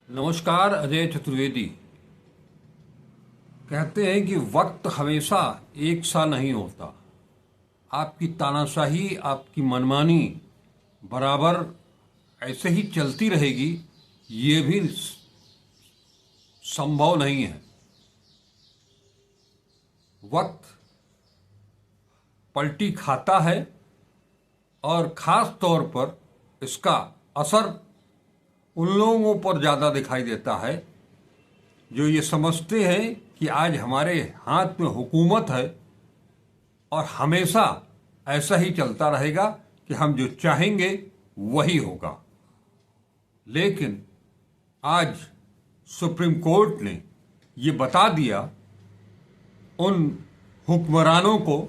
नमस्कार। अजय चतुर्वेदी कहते हैं कि वक्त हमेशा एक सा नहीं होता। आपकी तानाशाही, आपकी मनमानी बराबर ऐसे ही चलती रहेगी, ये भी संभव नहीं है। वक्त पलटी खाता है और ख़ास तौर पर इसका असर उन लोगों पर ज़्यादा दिखाई देता है जो ये समझते हैं कि आज हमारे हाथ में हुकूमत है और हमेशा ऐसा ही चलता रहेगा कि हम जो चाहेंगे वही होगा। लेकिन आज सुप्रीम कोर्ट ने ये बता दिया उन हुक्मरानों को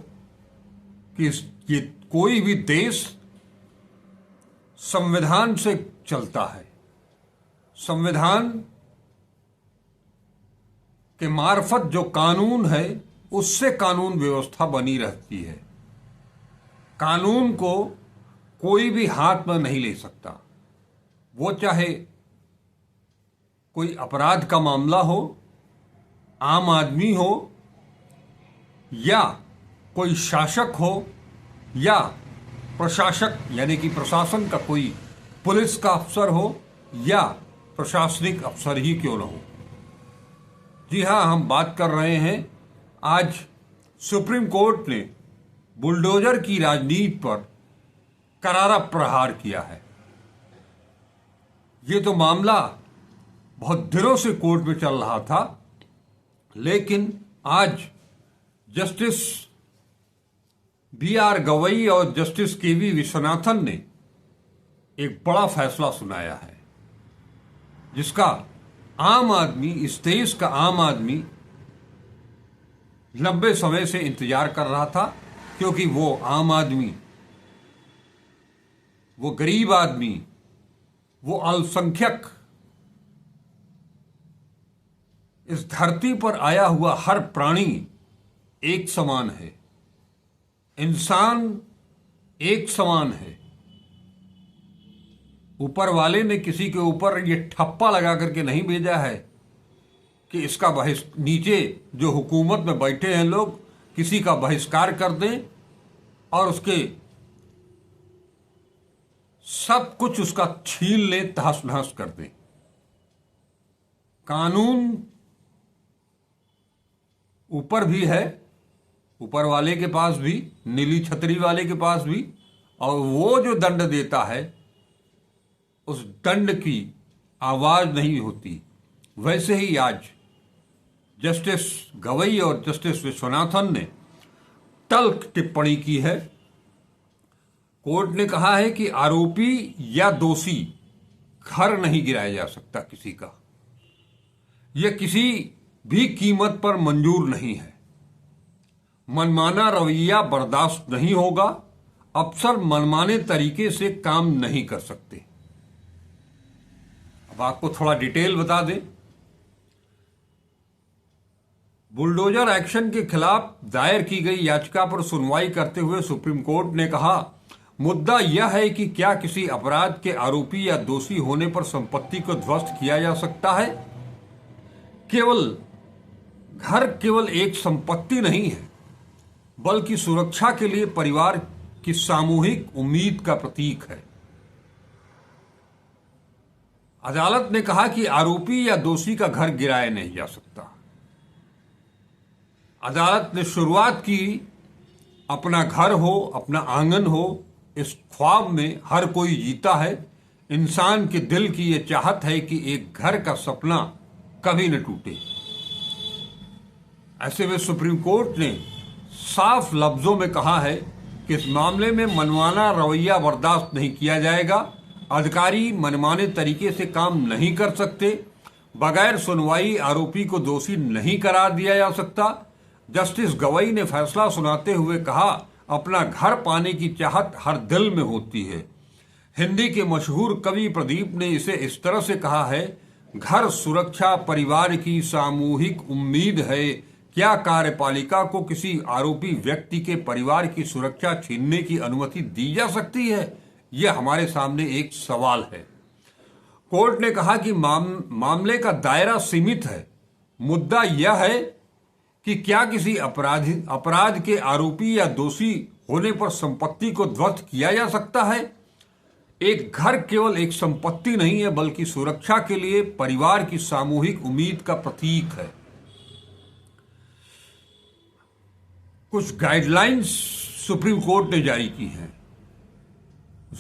कि ये कोई भी देश संविधान से चलता है, संविधान के मार्फत जो कानून है उससे कानून व्यवस्था बनी रहती है। कानून को कोई भी हाथ में नहीं ले सकता, वो चाहे कोई अपराध का मामला हो, आम आदमी हो, या कोई शासक हो, या प्रशासक यानी कि प्रशासन का कोई पुलिस का अफसर हो, या प्रशासनिक अफसर ही क्यों न हो। जी हाँ, हम बात कर रहे हैं आज सुप्रीम कोर्ट ने बुलडोजर की राजनीति पर करारा प्रहार किया है। ये तो मामला बहुत दिनों से कोर्ट में चल रहा था, लेकिन आज जस्टिस बी.आर. गवई और जस्टिस के.वी. विश्वनाथन ने एक बड़ा फैसला सुनाया है जिसका आम आदमी, इस देश का आम आदमी लंबे समय से इंतजार कर रहा था, क्योंकि वो आम आदमी, वो गरीब आदमी, वो अल्पसंख्यक, इस धरती पर आया हुआ हर प्राणी एक समान है, इंसान एक समान है। ऊपर वाले ने किसी के ऊपर ये ठप्पा लगा करके नहीं भेजा है कि इसका नीचे जो हुकूमत में बैठे हैं लोग किसी का बहिष्कार कर दें और उसके सब कुछ उसका छीन लें, तहस नहस कर दें। कानून ऊपर भी है, ऊपर वाले के पास भी, नीली छतरी वाले के पास भी, और वो जो दंड देता है उस दंड की आवाज नहीं होती। वैसे ही आज जस्टिस गवई और जस्टिस विश्वनाथन ने तल्ख टिप्पणी की है। कोर्ट ने कहा है कि आरोपी या दोषी घर नहीं गिराया जा सकता किसी का, यह किसी भी कीमत पर मंजूर नहीं है। मनमाना रवैया बर्दाश्त नहीं होगा। अफसर मनमाने तरीके से काम नहीं कर सकते। अब आपको थोड़ा डिटेल बता दें। बुलडोजर एक्शन के खिलाफ दायर की गई याचिका पर सुनवाई करते हुए सुप्रीम कोर्ट ने कहा, मुद्दा यह है कि क्या किसी अपराध के आरोपी या दोषी होने पर संपत्ति को ध्वस्त किया जा सकता है। घर केवल एक संपत्ति नहीं है, बल्कि सुरक्षा के लिए परिवार की सामूहिक उम्मीद का प्रतीक है। अदालत ने कहा कि आरोपी या दोषी का घर गिराया नहीं जा सकता। अदालत ने शुरुआत की, अपना घर हो, अपना आंगन हो, इस ख्वाब में हर कोई जीता है। इंसान के दिल की यह चाहत है कि एक घर का सपना कभी न टूटे। ऐसे में सुप्रीम कोर्ट ने साफ लफ्जों में कहा है कि इस मामले में मनमाना रवैया बर्दाश्त नहीं किया जाएगा। अधिकारी मनमाने तरीके से काम नहीं कर सकते। बगैर सुनवाई आरोपी को दोषी नहीं करार दिया जा सकता। जस्टिस गवई ने फैसला सुनाते हुए कहा, अपना घर पाने की चाहत हर दिल में होती है। हिंदी के मशहूर कवि प्रदीप ने इसे इस तरह से कहा है, घर सुरक्षा परिवार की सामूहिक उम्मीद है। क्या कार्यपालिका को किसी आरोपी व्यक्ति के परिवार की सुरक्षा छीनने की अनुमति दी जा सकती है? यह हमारे सामने एक सवाल है। कोर्ट ने कहा कि मामले का दायरा सीमित है। मुद्दा यह है कि क्या किसी अपराध के आरोपी या दोषी होने पर संपत्ति को ध्वस्त किया जा सकता है। एक घर केवल एक संपत्ति नहीं है, बल्कि सुरक्षा के लिए परिवार की सामूहिक उम्मीद का प्रतीक है। कुछ गाइडलाइंस सुप्रीम कोर्ट ने जारी की हैं।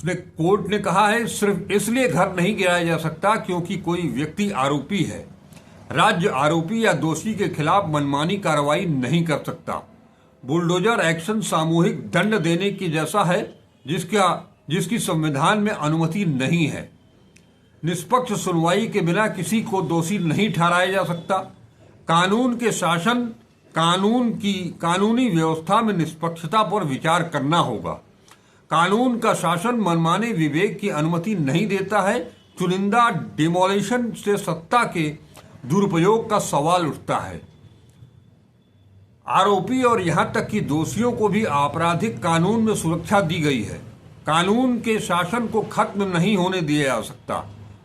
कोर्ट ने कहा है सिर्फ इसलिए घर नहीं गिराया जा सकता क्योंकि कोई व्यक्ति आरोपी है। राज्य आरोपी या दोषी के खिलाफ मनमानी कार्रवाई नहीं कर सकता। बुलडोजर एक्शन सामूहिक दंड देने की जैसा है जिसकी संविधान में अनुमति नहीं है। निष्पक्ष सुनवाई के बिना किसी को दोषी नहीं ठहराया जा सकता। कानून के शासन, कानूनी व्यवस्था में निष्पक्षता पर विचार करना होगा। कानून का शासन मनमाने विवेक की अनुमति नहीं देता है। चुनिंदा डिमोलिशन से सत्ता के दुरुपयोग का सवाल उठता है। आरोपी और यहां तक कि दोषियों को भी आपराधिक कानून में सुरक्षा दी गई है। कानून के शासन को खत्म नहीं होने दिया जा सकता।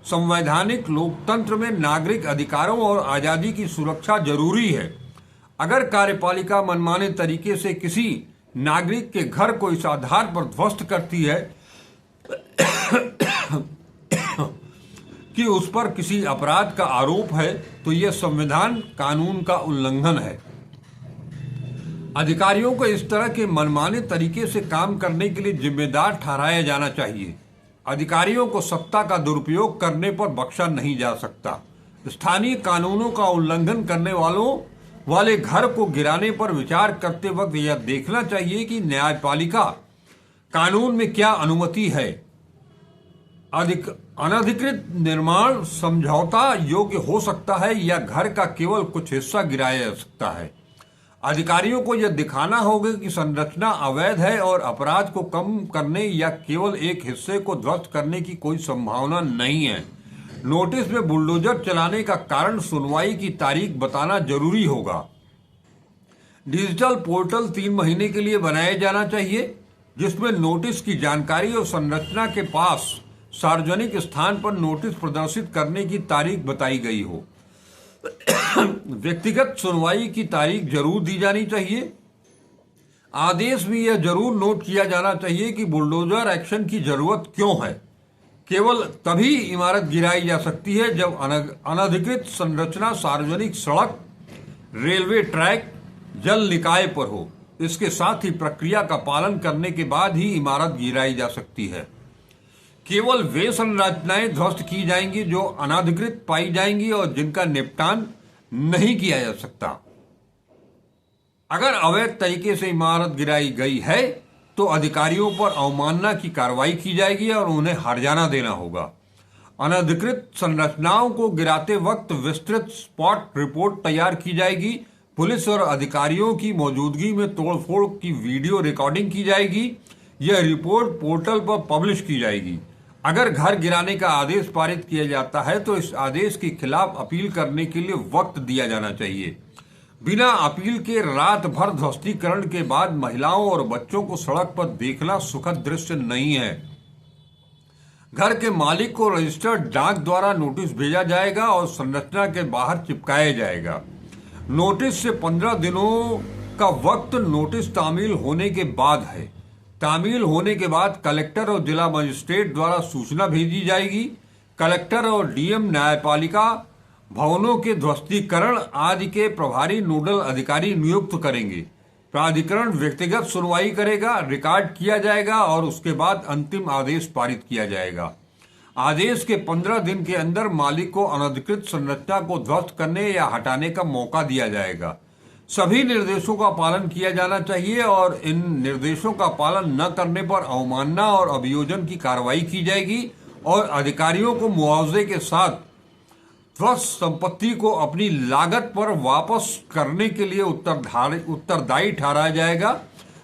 संवैधानिक लोकतंत्र में नागरिक अधिकारों और आजादी की सुरक्षा जरूरी है। अगर कार्यपालिका मनमाने तरीके से किसी नागरिक के घर को इस आधार पर ध्वस्त करती है कि उस पर किसी अपराध का आरोप है, तो यह संविधान कानून का उल्लंघन है। अधिकारियों को इस तरह के मनमाने तरीके से काम करने के लिए जिम्मेदार ठहराया जाना चाहिए। अधिकारियों को सत्ता का दुरुपयोग करने पर बख्शा नहीं जा सकता। स्थानीय कानूनों का उल्लंघन करने वाले घर को गिराने पर विचार करते वक्त यह देखना चाहिए कि न्यायपालिका कानून में क्या अनुमति है। अनधिकृत निर्माण समझौता योग्य हो सकता है या घर का केवल कुछ हिस्सा गिराया जा सकता है। अधिकारियों को यह दिखाना होगा कि संरचना अवैध है और अपराध को कम करने या केवल एक हिस्से को ध्वस्त करने की कोई संभावना नहीं है। नोटिस में बुलडोजर चलाने का कारण सुनवाई की तारीख बताना जरूरी होगा। डिजिटल पोर्टल 3 महीने के लिए बनाया जाना चाहिए, जिसमें नोटिस की जानकारी और संरचना के पास सार्वजनिक स्थान पर नोटिस प्रदर्शित करने की तारीख बताई गई हो। व्यक्तिगत सुनवाई की तारीख जरूर दी जानी चाहिए। आदेश में यह जरूर नोट किया जाना चाहिए कि बुलडोजर एक्शन की जरूरत क्यों है। केवल तभी इमारत गिराई जा सकती है जब अनधिकृत संरचना सार्वजनिक सड़क, रेलवे ट्रैक, जल निकाय पर हो। इसके साथ ही प्रक्रिया का पालन करने के बाद ही इमारत गिराई जा सकती है। केवल वे संरचनाएं ध्वस्त की जाएंगी जो अनधिकृत पाई जाएंगी और जिनका निपटान नहीं किया जा सकता। अगर अवैध तरीके से इमारत गिराई गई है तो अधिकारियों पर अवमानना की कार्रवाई की जाएगी और उन्हें हर्जाना देना होगा। अनधिकृत संरचनाओं को गिराते वक्त विस्तृत स्पॉट रिपोर्ट तैयार की जाएगी। पुलिस और अधिकारियों की मौजूदगी में तोड़फोड़ की वीडियो रिकॉर्डिंग की जाएगी। यह रिपोर्ट पोर्टल पर पब्लिश की जाएगी। अगर घर गिराने का आदेश पारित किया जाता है तो इस आदेश के खिलाफ अपील करने के लिए वक्त दिया जाना चाहिए। बिना अपील के रात भर ध्वस्तीकरण के बाद महिलाओं और बच्चों को सड़क पर देखना सुखद दृश्य नहीं है। घर के मालिक को रजिस्टर्ड डाक द्वारा नोटिस भेजा जाएगा और संरचना के बाहर चिपकाया जाएगा। नोटिस से 15 दिनों का वक्त नोटिस तामील होने के बाद है। तामील होने के बाद कलेक्टर और जिला मजिस्ट्रेट द्वारा सूचना भेजी जाएगी। कलेक्टर और डीएम न्यायपालिका भवनों के ध्वस्तीकरण आदि के प्रभारी नोडल अधिकारी नियुक्त करेंगे। प्राधिकरण व्यक्तिगत सुनवाई करेगा, रिकॉर्ड किया जाएगा और उसके बाद अंतिम आदेश पारित किया जाएगा। आदेश के 15 दिन के अंदर मालिक को अनधिकृत संरचना को ध्वस्त करने या हटाने का मौका दिया जाएगा। सभी निर्देशों का पालन किया जाना चाहिए और इन निर्देशों का पालन न करने पर अवमानना और अभियोजन की कार्रवाई की जाएगी और अधिकारियों को मुआवजे के साथ ध्वस्त संपत्ति को अपनी लागत पर वापस करने के लिए उत्तरदायी ठहराया जाएगा।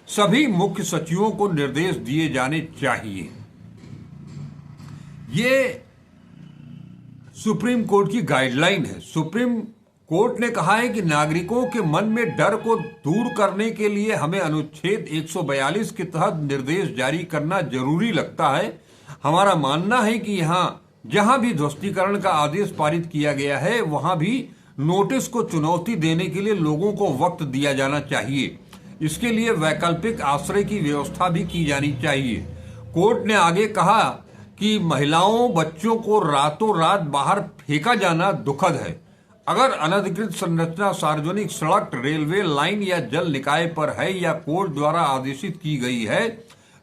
सभी मुख्य सचिवों को निर्देश दिए जाने चाहिए। ये सुप्रीम कोर्ट की गाइडलाइन है। सुप्रीम कोर्ट ने कहा है कि नागरिकों के मन में डर को दूर करने के लिए हमें अनुच्छेद 142 के तहत निर्देश जारी करना जरूरी लगता है। हमारा मानना है कि यहाँ जहां भी ध्वस्तीकरण का आदेश पारित किया गया है वहां भी नोटिस को चुनौती देने के लिए लोगों को वक्त दिया जाना चाहिए। इसके लिए वैकल्पिक आश्रय की व्यवस्था भी की जानी चाहिए। कोर्ट ने आगे कहा कि महिलाओं बच्चों को रातों रात बाहर फेंका जाना दुखद है। अगर अनधिकृत संरचना सार्वजनिक सड़क, रेलवे लाइन या जल निकाय पर है या कोर्ट द्वारा आदेशित की गई है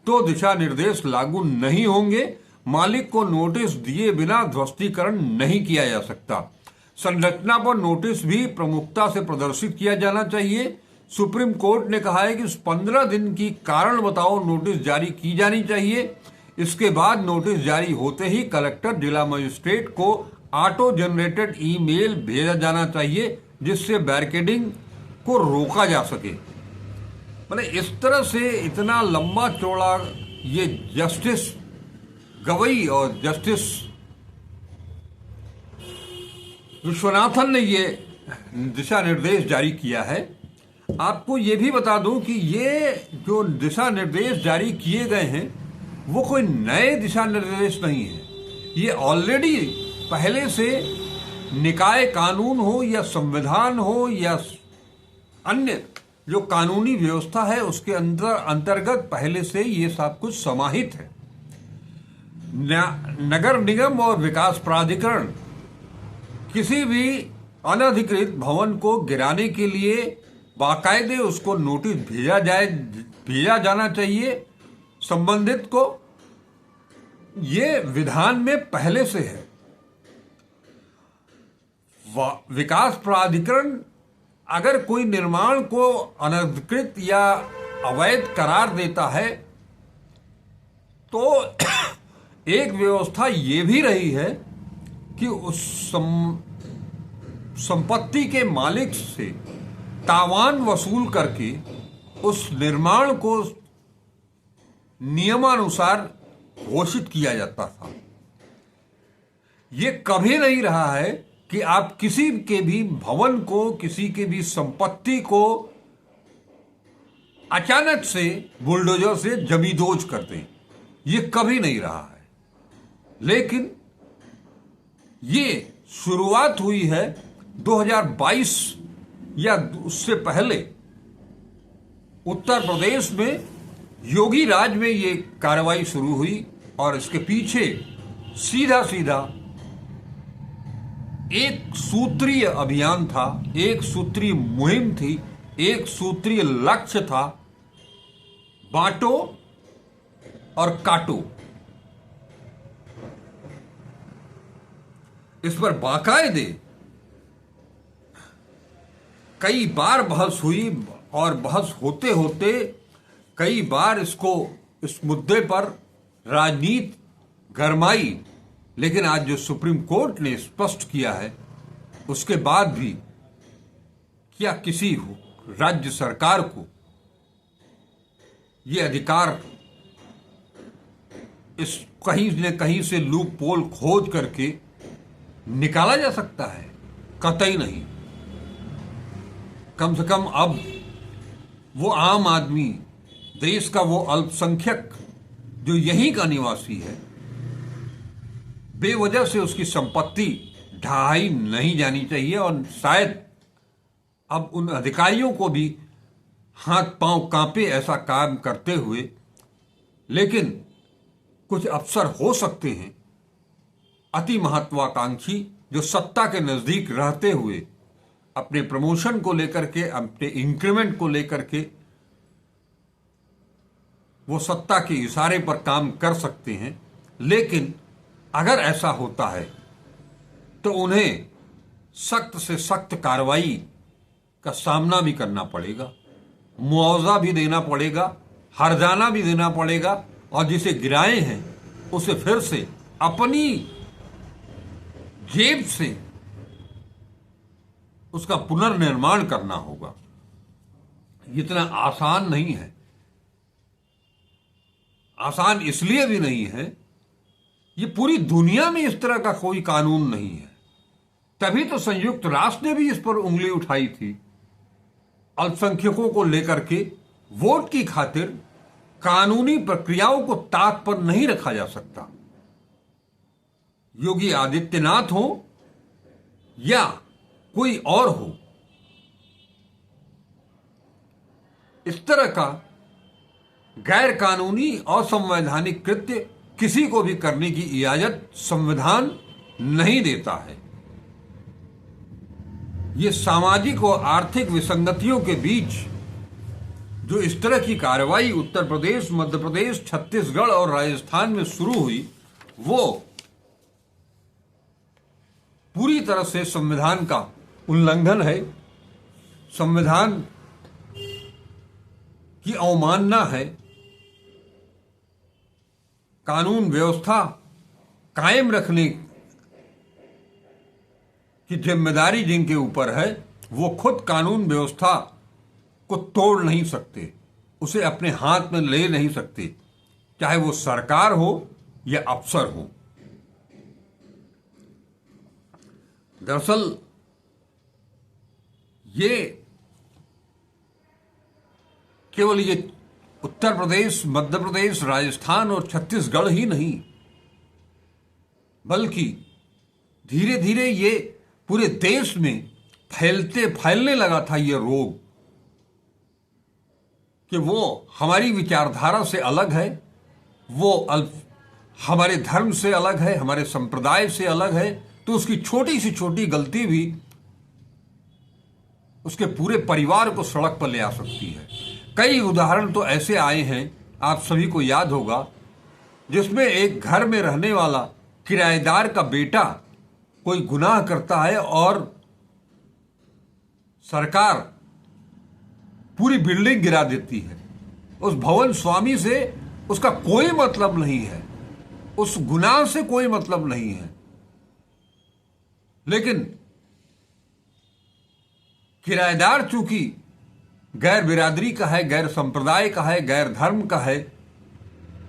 तो दिशा निर्देश लागू नहीं होंगे। मालिक को नोटिस दिए बिना ध्वस्तीकरण नहीं किया जा सकता। संरचना पर नोटिस भी प्रमुखता से प्रदर्शित किया जाना चाहिए। सुप्रीम कोर्ट ने कहा है कि 15 दिन की कारण बताओ नोटिस जारी की जानी चाहिए। इसके बाद नोटिस जारी होते ही कलेक्टर, जिला मजिस्ट्रेट को ऑटो जनरेटेड ईमेल भेजा जाना चाहिए जिससे बैरिकेडिंग को रोका जा सके। मतलब इस तरह से इतना लंबा चौड़ा ये जस्टिस गवई और जस्टिस विश्वनाथन ने ये दिशा निर्देश जारी किया है। आपको ये भी बता दूं कि ये जो दिशा निर्देश जारी किए गए हैं वो कोई नए दिशा निर्देश नहीं है। ये ऑलरेडी पहले से निकाय कानून हो या संविधान हो या अन्य जो कानूनी व्यवस्था है उसके अंतर्गत पहले से ये सब कुछ समाहित है। नगर निगम और विकास प्राधिकरण किसी भी अनधिकृत भवन को गिराने के लिए बाकायदे उसको नोटिस भेजा जाना चाहिए संबंधित को। ये विधान में पहले से है। विकास प्राधिकरण अगर कोई निर्माण को अनधिकृत या अवैध करार देता है तो एक व्यवस्था ये भी रही है कि उस संपत्ति के मालिक से तावान वसूल करके उस निर्माण को नियमानुसार घोषित किया जाता था। ये कभी नहीं रहा है कि आप किसी के भी भवन को, किसी के भी संपत्ति को अचानक से बुलडोजर से जमींदोज कर दें। ये कभी नहीं रहा है। लेकिन ये शुरुआत हुई है 2022 या उससे पहले उत्तर प्रदेश में योगी राज में ये कार्रवाई शुरू हुई और इसके पीछे सीधा सीधा एक सूत्रीय अभियान था, एक सूत्रीय मुहिम थी, एक सूत्रीय लक्ष्य था, बांटो और काटो। इस पर बाकायदे कई बार बहस हुई और बहस होते होते कई बार इस मुद्दे पर राजनीति गरमाई। लेकिन आज जो सुप्रीम कोर्ट ने स्पष्ट किया है उसके बाद भी क्या किसी राज्य सरकार को ये अधिकार इस कहीं न कहीं से लूप पोल खोज करके निकाला जा सकता है? कतई नहीं। कम से कम अब वो आम आदमी, देश का वो अल्पसंख्यक जो यहीं का निवासी है, बेवजह से उसकी संपत्ति ढहाई नहीं जानी चाहिए। और शायद अब उन अधिकारियों को भी हाथ पांव कांपे ऐसा काम करते हुए। लेकिन कुछ अफसर हो सकते हैं अति महत्वाकांक्षी जो सत्ता के नजदीक रहते हुए अपने प्रमोशन को लेकर के, अपने इंक्रीमेंट को लेकर के वो सत्ता के इशारे पर काम कर सकते हैं। लेकिन अगर ऐसा होता है तो उन्हें सख्त से सख्त कार्रवाई का सामना भी करना पड़ेगा, मुआवजा भी देना पड़ेगा, हर्जाना भी देना पड़ेगा और जिसे गिराए हैं उसे फिर से अपनी जेब से उसका पुनर्निर्माण करना होगा। इतना आसान नहीं है। आसान इसलिए भी नहीं है, ये पूरी दुनिया में इस तरह का कोई कानून नहीं है। तभी तो संयुक्त राष्ट्र ने भी इस पर उंगली उठाई थी। अल्पसंख्यकों को लेकर के वोट की खातिर कानूनी प्रक्रियाओं को ताक पर नहीं रखा जा सकता। योगी आदित्यनाथ हो या कोई और हो, इस तरह का गैर कानूनी असंवैधानिक कृत्य किसी को भी करने की इजाजत संविधान नहीं देता है। ये सामाजिक और आर्थिक विसंगतियों के बीच जो इस तरह की कार्रवाई उत्तर प्रदेश, मध्य प्रदेश, छत्तीसगढ़ और राजस्थान में शुरू हुई, वो पूरी तरह से संविधान का उल्लंघन है, संविधान की अवमानना है। कानून व्यवस्था कायम रखने की जिम्मेदारी जिनके ऊपर है, वो खुद कानून व्यवस्था को तोड़ नहीं सकते, उसे अपने हाथ में ले नहीं सकते, चाहे वो सरकार हो या अफसर हो। दरअसल ये केवल ये उत्तर प्रदेश, मध्य प्रदेश, राजस्थान और छत्तीसगढ़ ही नहीं, बल्कि धीरे धीरे ये पूरे देश में फैलने लगा था ये रोग, कि वो हमारी विचारधारा से अलग है, वो हमारे धर्म से अलग है, हमारे संप्रदाय से अलग है, तो उसकी छोटी से छोटी गलती भी उसके पूरे परिवार को सड़क पर ले आ सकती है। कई उदाहरण तो ऐसे आए हैं, आप सभी को याद होगा, जिसमें एक घर में रहने वाला किराएदार का बेटा कोई गुनाह करता है और सरकार पूरी बिल्डिंग गिरा देती है। उस भवन स्वामी से उसका कोई मतलब नहीं है, उस गुनाह से कोई मतलब नहीं है, लेकिन किराएदार चूंकि गैर बिरादरी का है, गैर संप्रदाय का है, गैर धर्म का है,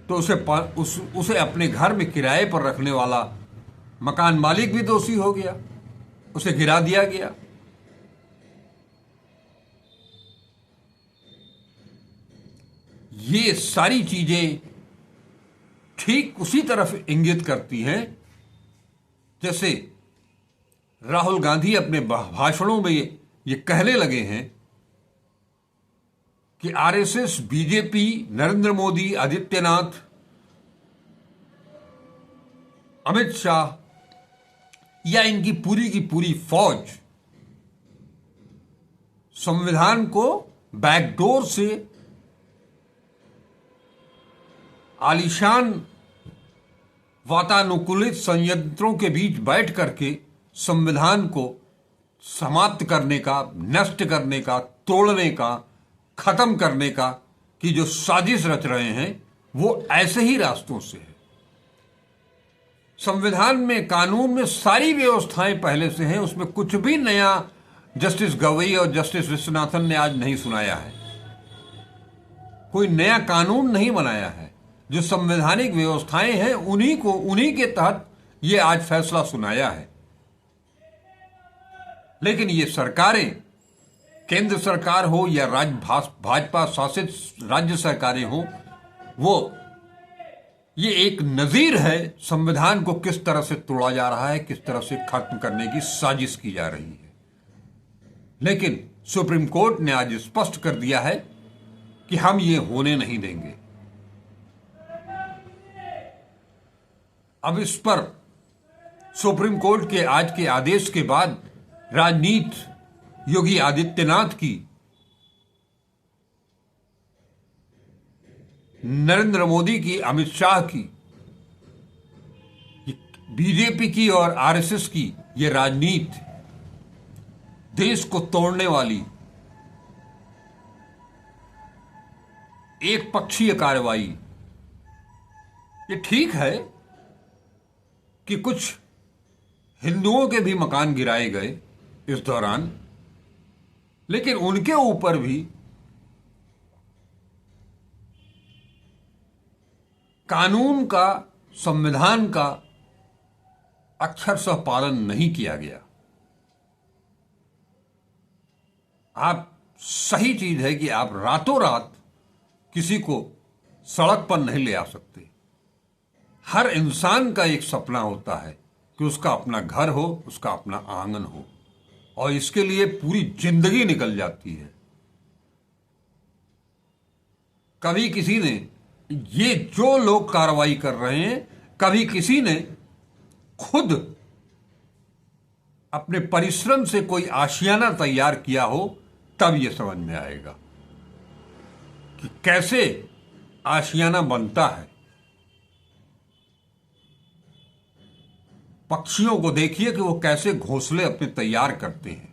तो उसे अपने घर में किराए पर रखने वाला मकान मालिक भी दोषी हो गया, उसे गिरा दिया गया। ये सारी चीजें ठीक उसी तरफ इंगित करती हैं जैसे राहुल गांधी अपने भाषणों में ये कहने लगे हैं कि आरएसएस, बीजेपी, नरेंद्र मोदी, आदित्यनाथ, अमित शाह या इनकी पूरी की पूरी फौज संविधान को बैकडोर से आलीशान वातानुकूलित संयंत्रों के बीच बैठ करके संविधान को समाप्त करने का, नष्ट करने का, तोड़ने का, खत्म करने का की जो साजिश रच रहे हैं, वो ऐसे ही रास्तों से है। संविधान में, कानून में सारी व्यवस्थाएं पहले से हैं, उसमें कुछ भी नया जस्टिस गवई और जस्टिस विश्वनाथन ने आज नहीं सुनाया है। कोई नया कानून नहीं बनाया है। जो संवैधानिक व्यवस्थाएं हैं उन्हीं के तहत ये आज फैसला सुनाया है। लेकिन ये सरकारें, केंद्र सरकार हो या भाजपा शासित राज्य सरकारें हो, वो ये एक नजीर है संविधान को किस तरह से तोड़ा जा रहा है, किस तरह से खत्म करने की साजिश की जा रही है। लेकिन सुप्रीम कोर्ट ने आज स्पष्ट कर दिया है कि हम ये होने नहीं देंगे। अब इस पर सुप्रीम कोर्ट के आज के आदेश के बाद राजनीति योगी आदित्यनाथ की, नरेंद्र मोदी की, अमित शाह की, बीजेपी की और आरएसएस की ये राजनीति देश को तोड़ने वाली एक पक्षीय कार्रवाई। ये ठीक है कि कुछ हिंदुओं के भी मकान गिराए गए इस दौरान, लेकिन उनके ऊपर भी कानून का, संविधान का अक्षरशः पालन नहीं किया गया। आप, सही चीज है कि आप रातों रात किसी को सड़क पर नहीं ले आ सकते। हर इंसान का एक सपना होता है कि उसका अपना घर हो, उसका अपना आंगन हो, और इसके लिए पूरी जिंदगी निकल जाती है। कभी किसी ने, ये जो लोग कार्रवाई कर रहे हैं, कभी किसी ने खुद अपने परिश्रम से कोई आशियाना तैयार किया हो, तब यह समझ में आएगा कि कैसे आशियाना बनता है। पक्षियों को देखिए कि वो कैसे घोंसले अपने तैयार करते हैं।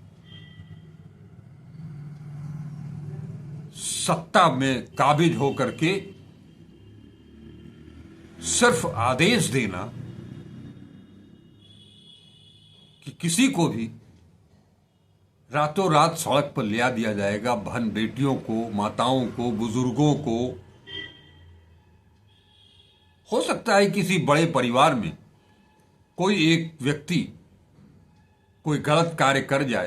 सत्ता में काबिज होकर के सिर्फ आदेश देना कि किसी को भी रातों रात सड़क पर ले आ दिया जाएगा, बहन बेटियों को, माताओं को, बुजुर्गों को। हो सकता है किसी बड़े परिवार में कोई एक व्यक्ति कोई गलत कार्य कर जाए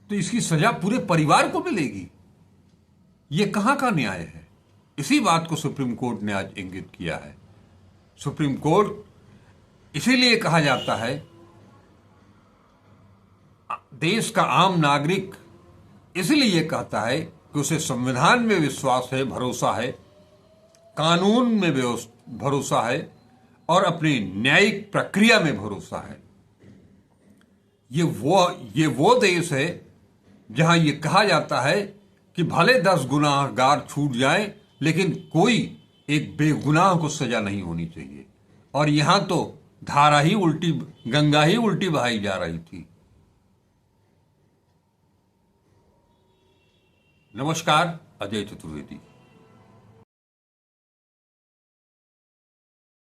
तो इसकी सजा पूरे परिवार को मिलेगी। यह कहां का न्याय है? इसी बात को सुप्रीम कोर्ट ने आज इंगित किया है। सुप्रीम कोर्ट इसीलिए कहा जाता है, देश का आम नागरिक इसलिए कहता है कि उसे संविधान में विश्वास है, भरोसा है, कानून में भरोसा है और अपनी न्यायिक प्रक्रिया में भरोसा है। ये वो देश है जहां ये कहा जाता है कि भले 10 गुनाहगार छूट जाएं, लेकिन कोई एक बेगुनाह को सजा नहीं होनी चाहिए। और यहां तो धारा ही उल्टी, गंगा ही उल्टी बहाई जा रही थी। नमस्कार, अजय चतुर्वेदी।